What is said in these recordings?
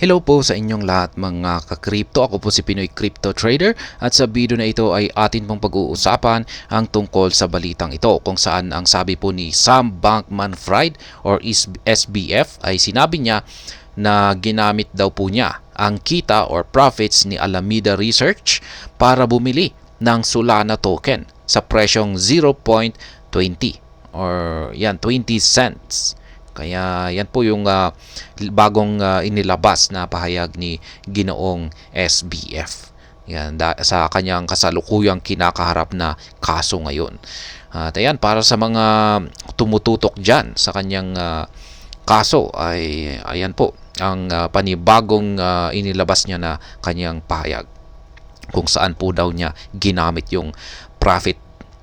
Hello po sa inyong lahat mga ka-crypto. Ako po si Pinoy Crypto Trader at sa video na ito ay atin pong pag-uusapan ang tungkol sa balitang ito kung saan ang sabi po ni Sam Bankman-Fried or SBF ay sinabi niya na ginamit daw po niya ang kita or profits ni Alameda Research para bumili ng Solana token sa presyong 0.20 or 20 cents. Kaya yan po yung bagong inilabas na pahayag ni Ginoong SBF. Yan, sa kanyang kasalukuyang kinakaharap na kaso ngayon. At ayan, para sa mga tumututok dyan sa kanyang kaso ay ayan po ang panibagong inilabas niya na kanyang pahayag kung saan po daw niya ginamit yung profit,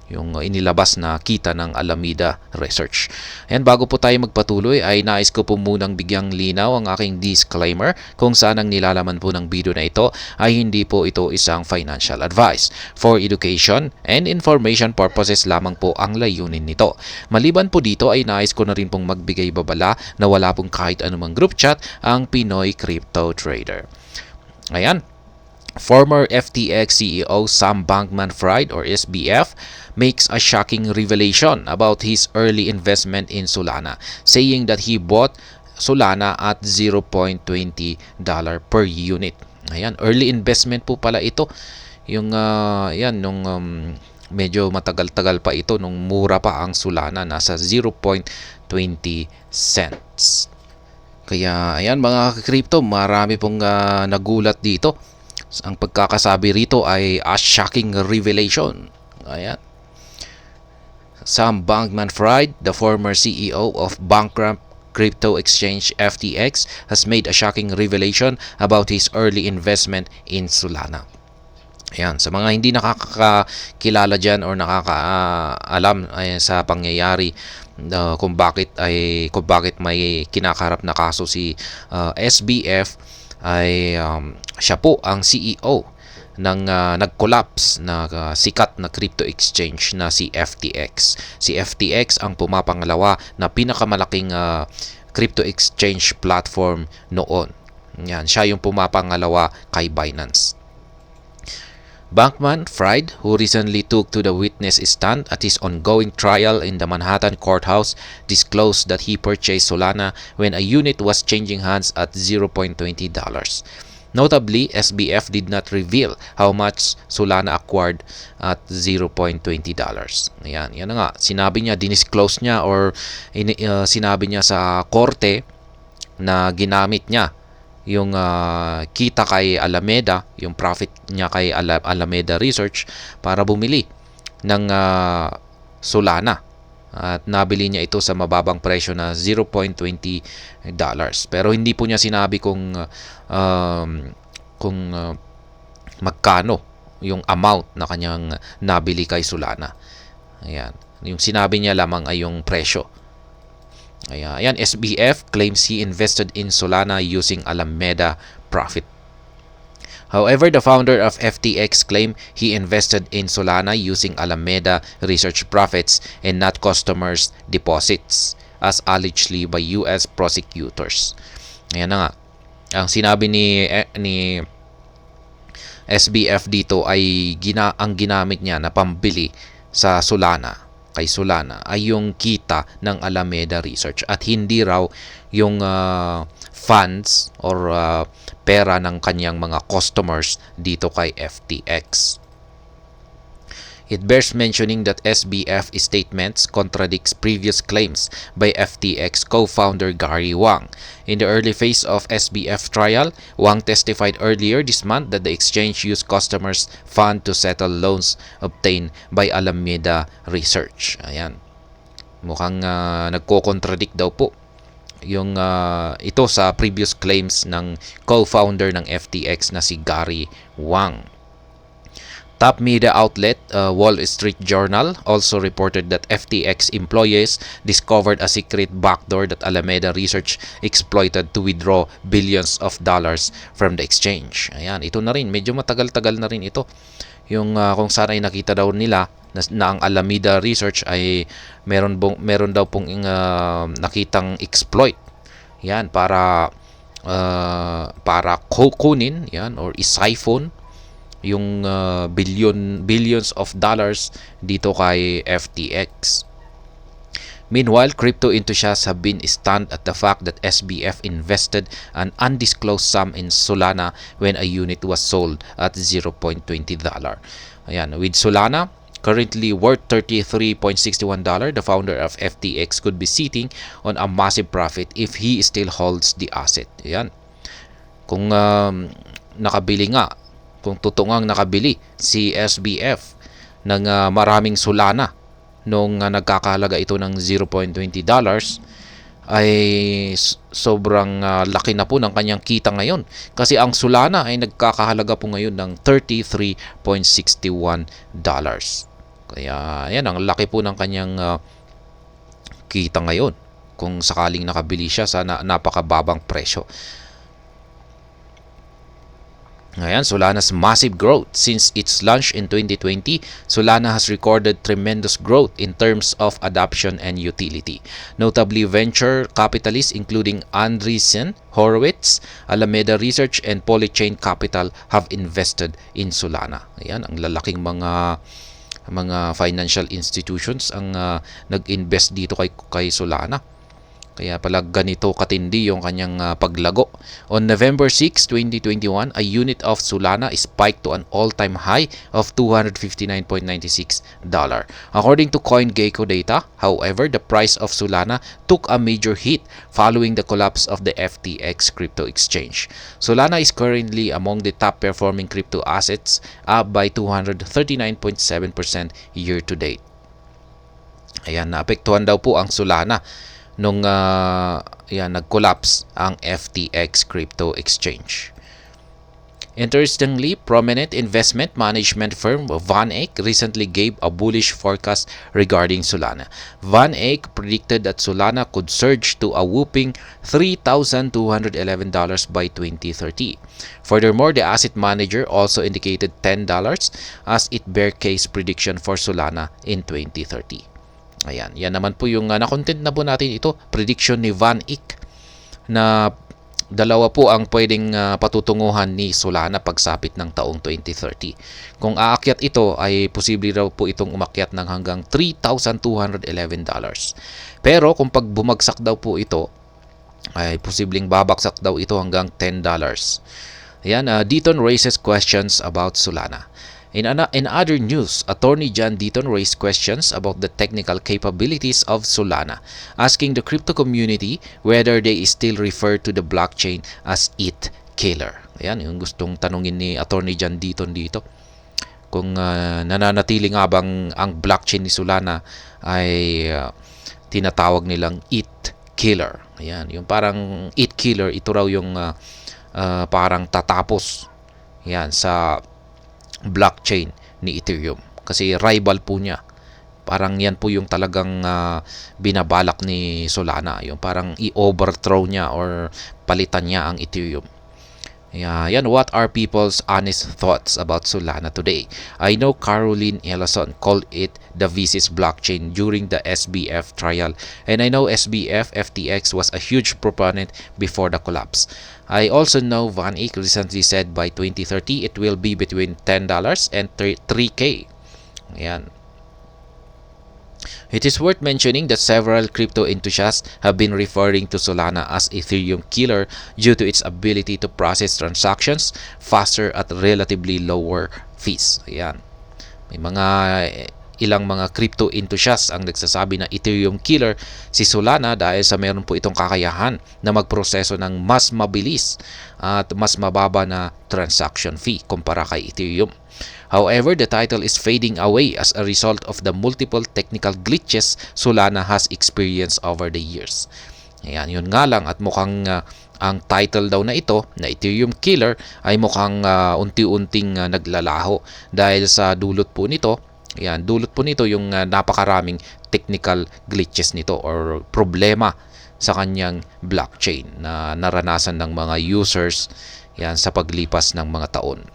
yung inilabas na kita ng Alameda Research. Ayan, bago po tayo magpatuloy ay nais ko po munang bigyang linaw ang aking disclaimer kung saan ang nilalaman po ng video na ito ay hindi po ito isang financial advice. For education and information purposes lamang po ang layunin nito. Maliban po dito ay nais ko na rin pong magbigay babala na wala pong kahit anumang group chat ang Pinoy Crypto Trader. Ayan. Former FTX CEO Sam Bankman-Fried or SBF makes a shocking revelation about his early investment in Solana, saying that he bought Solana at $0.20 per unit. Ayan, early investment po pala ito. Yung nung medyo matagal-tagal pa ito, nung mura pa ang Solana, nasa 0.20 cents. Kaya ayan mga crypto, marami pong nagulat dito. Ang pagkakasabi rito ay a shocking revelation. Ayan. Sam Bankman-Fried, the former CEO of bankrupt crypto exchange FTX, has made a shocking revelation about his early investment in Solana. Ayan, sa mga hindi nakakakilala dyan or nakakaalam sa pangyayari kung bakit may kinakaharap na kaso si SBF, ay siya po ang CEO ng nag-collapse na sikat na crypto exchange na si FTX. Si FTX ang pumapangalawa na pinakamalaking crypto exchange platform noon. Yan, siya yung pumapangalawa kay Binance. Bankman-Fried, who recently took to the witness stand at his ongoing trial in the Manhattan courthouse, disclosed that he purchased Solana when a unit was changing hands at $0.20. Notably, SBF did not reveal how much Solana acquired at $0.20. Ayan, yan na nga. Sinabi niya, dinisclose niya or sinabi niya sa korte na ginamit niya yung kita kay Alameda, yung profit niya kay Alameda Research para bumili ng Solana. At nabili niya ito sa mababang presyo na $0.20. Pero hindi po niya sinabi kung magkano yung amount na kanyang nabili kay Solana. Ayan. Yung sinabi niya lamang ay yung presyo. Ayan, SBF claims he invested in Solana using Alameda profit. However, the founder of FTX claimed he invested in Solana using Alameda Research profits and not customers' deposits, as allegedly by US prosecutors. Ayan na nga. Ang sinabi ni SBF dito ay ang ginamit niya na pambili sa Solana, kay Solana, ay yung kita ng Alameda Research at hindi raw yung funds or pera ng kanyang mga customers dito kay FTX. It bears mentioning that SBF statements contradicts previous claims by FTX co-founder Gary Wang. In the early phase of SBF trial, Wang testified earlier this month that the exchange used customers' fund to settle loans obtained by Alameda Research. Ayan. Mukhang nagko-contradict daw po yung ito sa previous claims ng co-founder ng FTX na si Gary Wang. Top media outlet Wall Street Journal also reported that FTX employees discovered a secret backdoor that Alameda Research exploited to withdraw billions of dollars from the exchange. Ayan, ito na rin. Medyo matagal-tagal na rin ito. Yung kung saan ay nakita daw nila na ang Alameda Research ay meron daw pong nakitang exploit. Yan, para para kunin yan or isiphon yung billions of dollars dito kay FTX. Meanwhile, crypto enthusiasts have been stunned at the fact that SBF invested an undisclosed sum in Solana when a unit was sold at $0.20. Ayan, with Solana currently worth $33.61, the founder of FTX could be sitting on a massive profit if he still holds the asset. Ayan. Kung nakabili nga, kung totoong nakabili si SBF ng maraming Solana nung nagkakahalaga ito ng $0.20, ay sobrang laki na po ng kanyang kita ngayon. Kasi ang Solana ay nagkakahalaga po ngayon ng $33.61. Kaya yan, ang laki po ng kanyang kita ngayon kung sakaling nakabili siya sa napakababang presyo. Ayan, Solana's massive growth. Since its launch in 2020, Solana has recorded tremendous growth in terms of adoption and utility. Notably, venture capitalists including Andreessen Horowitz, Alameda Research, and Polychain Capital have invested in Solana. Ayan, ang lalaking mga financial institutions ang nag-invest dito kay Solana. Kaya pala ganito katindi yung kanyang paglago. On November 6, 2021, a unit of Solana spiked to an all-time high of $259.96. According to CoinGecko data, however, the price of Solana took a major hit following the collapse of the FTX crypto exchange. Solana is currently among the top-performing crypto assets, up by 239.7% year-to-date. Ayan, naapektuhan daw po ang Solana nung nag-collapse ang FTX crypto exchange. Interestingly, prominent investment management firm Van Eck recently gave a bullish forecast regarding Solana. Van Eck predicted that Solana could surge to a whopping $3,211 by 2030. Furthermore, the asset manager also indicated $10 as its bear case prediction for Solana in 2030. Ayan, yan naman po yung na-content na po natin ito, prediction ni Van Eck na dalawa po ang pwedeng patutunguhan ni Solana pagsapit ng taong 2030. Kung aakyat ito ay posible raw po itong umakyat ng hanggang $3,211. Pero kung pag bumagsak daw po ito ay posibleng babagsak daw ito hanggang $10. Ayan, Deaton raises questions about Solana. In other news, Attorney John Deaton raised questions about the technical capabilities of Solana, asking the crypto community whether they still refer to the blockchain as ETH killer. Ayan, yung gustong tanungin ni Attorney John Deaton dito. Kung nananatili nga bang ang blockchain ni Solana ay tinatawag nilang ETH killer. Ayan, yung parang ETH killer, ito raw yung parang tatapos yan sa blockchain ni Ethereum kasi rival po niya. Parang yan po yung talagang binabalak ni Solana, yung parang i-overthrow niya or palitan niya ang Ethereum. Yan, what are people's honest thoughts about Solana today? I know Caroline Ellison called it the VC's blockchain during the SBF trial, and I know SBF FTX was a huge proponent before the collapse. I also know Van Eck recently said by 2030 it will be between $10 and $3K. Ayan. It is worth mentioning that several crypto enthusiasts have been referring to Solana as Ethereum killer due to its ability to process transactions faster at relatively lower fees. Ayan. May ilang mga crypto enthusiasts ang nagsasabi na Ethereum killer si Solana dahil sa meron po itong kakayahan na magproseso ng mas mabilis at mas mababa na transaction fee kumpara kay Ethereum. However, the title is fading away as a result of the multiple technical glitches Solana has experienced over the years. Ayan, yun nga lang at mukhang ang title daw na ito, na Ethereum killer, ay mukhang unti-unting naglalaho dahil sa dulot po nito yung napakaraming technical glitches nito or problema sa kanyang blockchain na naranasan ng mga users yan sa paglipas ng mga taon.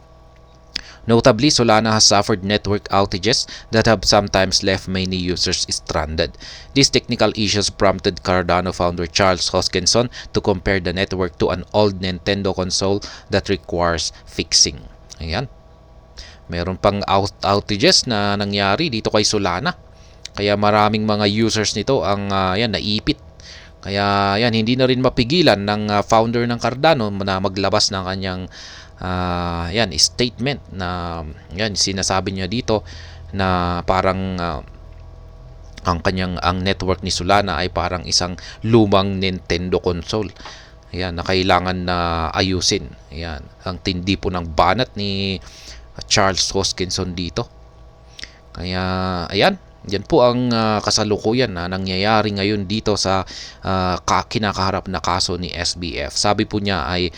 Notably, Solana has suffered network outages that have sometimes left many users stranded. These technical issues prompted Cardano founder Charles Hoskinson to compare the network to an old Nintendo console that requires fixing. Ayan. Meron pang outages na nangyari dito kay Solana. Kaya maraming mga users nito ang naipit. Kaya yan, hindi na rin mapigilan ng founder ng Cardano na maglabas ng kanyang statement na sinasabi niya dito na parang ang network ni Solana ay parang isang lumang Nintendo console. Ayan, na kailangan na ayusin. Ayan, ang tindi po ng banat ni Charles Hoskinson dito. Kaya ayan, yan po ang kasalukuyan na nangyayari ngayon dito sa kinakaharap na kaso ni SBF. Sabi po niya ay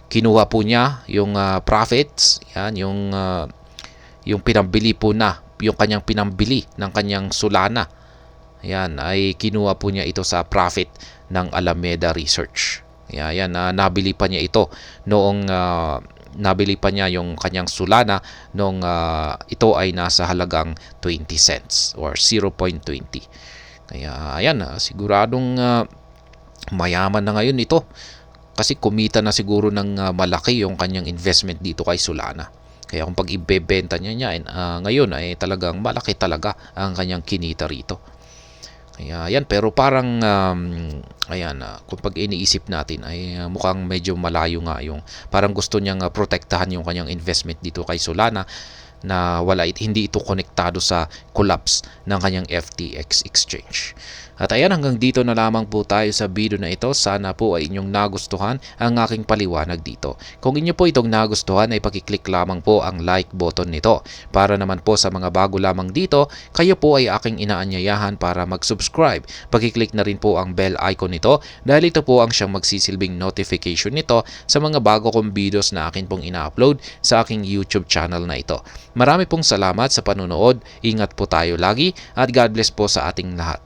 kinuha po niya yung profits, yan yung pinambili po na, yung kanyang pinambili ng kanyang Solana. Yan ay kinuha po niya ito sa profit ng Alameda Research. Yan, nabili pa niya ito noong nabili pa niya yung kanyang Solana nung ito ay nasa halagang 20 cents or 0.20. Kaya ayan, siguradong mayaman na ngayon ito kasi kumita na siguro ng malaki yung kanyang investment dito kay Solana. Kaya kung pag ibebenta niya ngayon ay talagang malaki talaga ang kanyang kinita rito. Kaya yan, pero parang kung pag iniisip natin ay mukhang medyo malayo nga yung parang gusto niyang protektahan yung kanyang investment dito kay Solana na hindi ito konektado sa collapse ng kanyang FTX exchange. At ayan, hanggang dito na lamang po tayo sa video na ito. Sana po ay inyong nagustuhan ang aking paliwanag dito. Kung inyo po itong nagustuhan ay pakiclick lamang po ang like button nito. Para naman po sa mga bago lamang dito, kayo po ay aking inaanyayahan para mag-subscribe. Pakiclick na rin po ang bell icon nito dahil ito po ang siyang magsisilbing notification nito sa mga bago kong videos na akin pong ina-upload sa aking YouTube channel na ito. Marami pong salamat sa panunood. Ingat po tayo lagi at God bless po sa ating lahat.